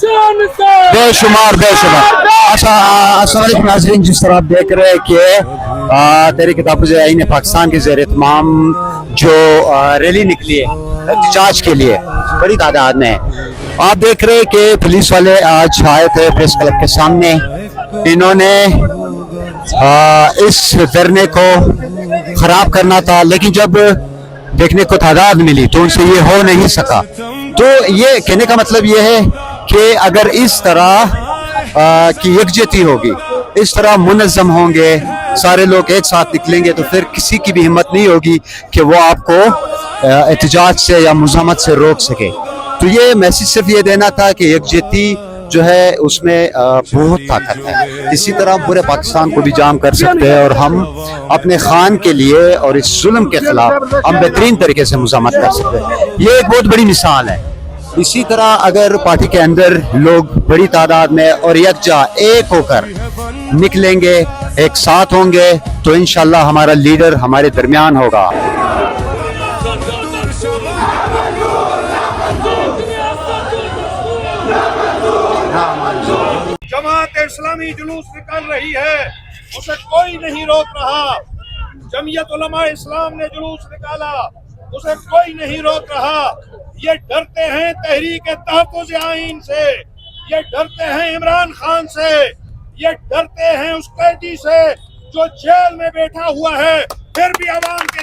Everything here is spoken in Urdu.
بے شمار السلام علیکم ناظرین، جس طرح آپ دیکھ رہے ہیں کہ تحریک تحفظ آئین پاکستان کے زیر اہتمام جو ریلی نکلی ہے احتجاج کے لیے بڑی تعداد میں، آپ دیکھ رہے ہیں کہ پولیس والے آج آئے تھے پریس کلب کے سامنے. انہوں نے اس دھرنے کو خراب کرنا تھا، لیکن جب دیکھنے کو تعداد ملی تو ان سے یہ ہو نہیں سکا. تو یہ کہنے کا مطلب یہ ہے کہ اگر اس طرح کی یکجہتی ہوگی، اس طرح منظم ہوں گے، سارے لوگ ایک ساتھ نکلیں گے، تو پھر کسی کی بھی ہمت نہیں ہوگی کہ وہ آپ کو احتجاج سے یا مزاحمت سے روک سکے. تو یہ میسیج صرف یہ دینا تھا کہ یکجہتی جو ہے اس میں بہت طاقت ہے. اسی طرح پورے پاکستان کو بھی جام کر سکتے ہیں اور ہم اپنے خان کے لیے اور اس ظلم کے خلاف ہم بہترین طریقے سے مزاحمت کر سکتے ہیں. یہ ایک بہت بڑی مثال ہے. اسی طرح اگر پارٹی کے اندر لوگ بڑی تعداد میں اور یکجا ایک ہو کر نکلیں گے، ایک ساتھ ہوں گے، تو انشاءاللہ ہمارا لیڈر ہمارے درمیان ہوگا. جماعت اسلامی جلوس نکال رہی ہے، اسے کوئی نہیں روک رہا. جمعیت علماء اسلام نے جلوس نکالا، اسے کوئی نہیں روک رہا. یہ ڈرتے ہیں تحریک تحفظ آئین سے، یہ ڈرتے ہیں عمران خان سے، یہ ڈرتے ہیں اس قیدی سے جو جیل میں بیٹھا ہوا ہے، پھر بھی عوام کے